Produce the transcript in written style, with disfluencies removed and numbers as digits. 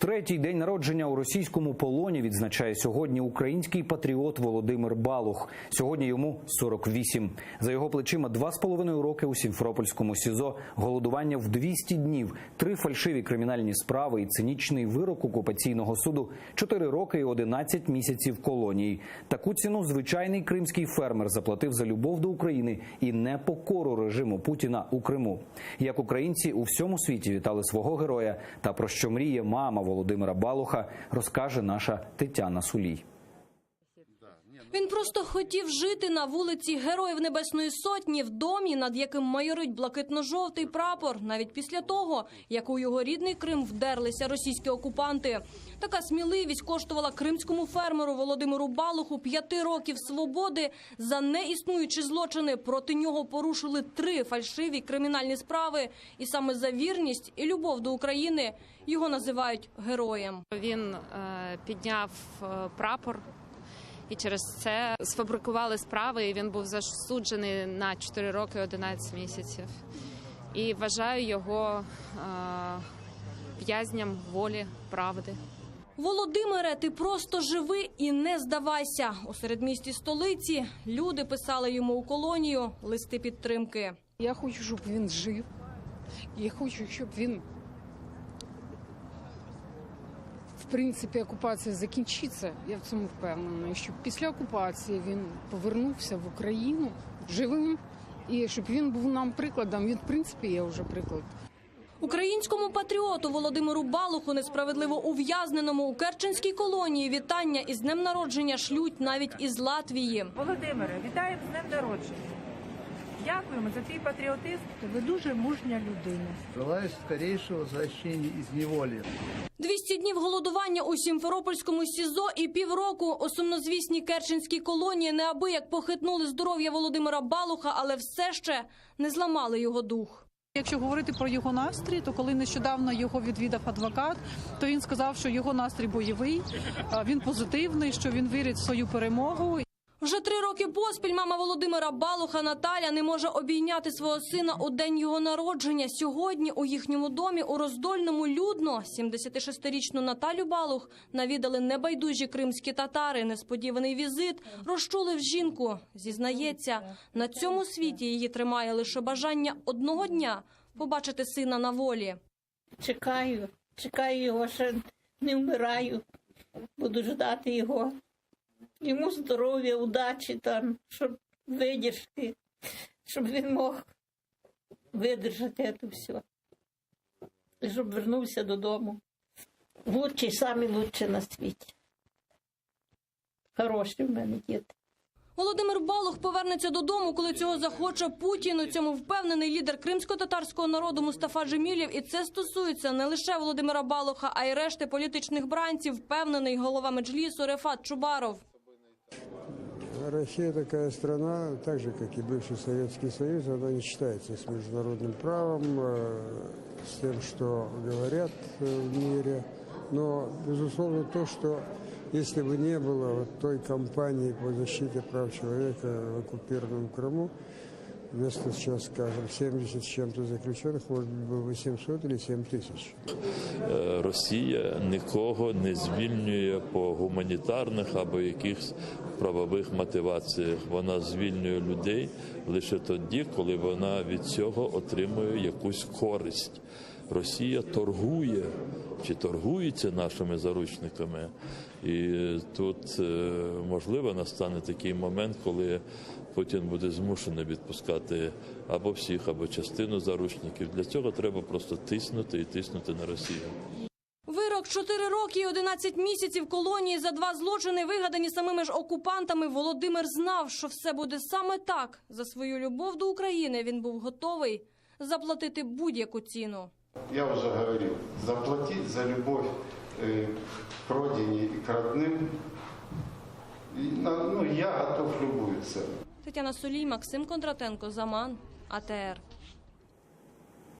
Третій день народження у російському полоні відзначає сьогодні український патріот Володимир Балух. Сьогодні йому 48. За його плечима 2,5 роки у Сімферопольському СІЗО, голодування в 200 днів, 3 фальшиві кримінальні справи і цинічний вирок окупаційного суду, 4 роки і 11 місяців колонії. Таку ціну звичайний кримський фермер заплатив за любов до України і непокору режиму Путіна у Криму. Як українці у всьому світі вітали свого героя та про що мріє мама Володимира Балуха, розкаже наша Тетяна Сулій. Він просто хотів жити на вулиці Героїв Небесної Сотні, в домі, над яким майорить блакитно-жовтий прапор, навіть після того, як у його рідний Крим вдерлися російські окупанти. Така сміливість коштувала кримському фермеру Володимиру Балуху 5 років свободи. За неіснуючі злочини проти нього порушили 3 фальшиві кримінальні справи. І саме за вірність і любов до України його називають героєм. Він підняв прапор. І через це сфабрикували справи, і він був засуджений на 4 роки 11 місяців. І вважаю його в'язням волі, правди. Володимире, ти просто живи і не здавайся. У середмісті столиці люди писали йому у колонію листи підтримки. Я хочу, щоб він жив. Я хочу, щоб він, в принципі, окупація закінчиться. Я в цьому впевнена. Щоб після окупації він повернувся в Україну живим. І щоб він був нам прикладом. Він, в принципі, є вже приклад. Українському патріоту Володимиру Балуху, несправедливо ув'язненому у Керченській колонії, вітання із днем народження шлють навіть із Латвії. Володимире, вітаємо з днем народження. Дякуємо за твій патріотизм. Ви дуже мужня людина. Желаю скорейшого возвращения из неволи. 200 днів голодування у Сімферопольському СІЗО і півроку у сумнозвісній Керченській колонії неабияк похитнули здоров'я Володимира Балуха, але все ще не зламали його дух. Якщо говорити про його настрій, то коли нещодавно його відвідав адвокат, то він сказав, що його настрій бойовий, він позитивний, що він вірить в свою перемогу. Вже 3 роки поспіль мама Володимира Балуха Наталя не може обійняти свого сина у день його народження. Сьогодні у їхньому домі у Роздольному людно 76-річну Наталю Балух навідали небайдужі кримські татари. Несподіваний візит розчулив жінку. Зізнається, на цьому світі її тримає лише бажання одного дня побачити сина на волі. Чекаю його, ще не вмираю, буду ждати його. Йому здоров'я, удачі там, щоб видержки, щоб він мог видержати це все. І щоб вернувся додому. Лучший, самий лучший на світі. Хороші в мене діти. Володимир Балух повернеться додому, коли цього захоче Путін. У цьому впевнений лідер кримсько-татарського народу Мустафа Джемілєв. І це стосується не лише Володимира Балуха, а й решти політичних бранців, впевнений голова Меджлісу Рефат Чубаров. Россия такая страна, так же, как и бывший Советский Союз, она не считается с международным правом, с тем, что говорят в мире. Но, безусловно, то, что если бы не было вот той кампании по защите прав человека в оккупированном Крыму, вместо сейчас, скажем, 70 с чем-то заключенных, может быть, было 800 или 7 тысяч. Росія нікого не звільнює по гуманітарних або якихось правових мотиваціях. Вона звільнює людей лише тоді, коли вона від цього отримує якусь користь. Росія торгує чи торгується нашими заручниками. І тут, можливо, настане такий момент, коли Путін буде змушений відпускати або всіх, або частину заручників. Для цього треба просто тиснути і тиснути на Росію. Вирок 4 роки і 11 місяців колонії за 2 злочини, вигадані самими ж окупантами. Володимир знав, що все буде саме так. За свою любов до України він був готовий заплатити будь-яку ціну. Я вже говорив, заплатити за любов к родині і к родним, я готов любую цену. Тетяна Сулій, Максим Кондратенко, Заман, АТР.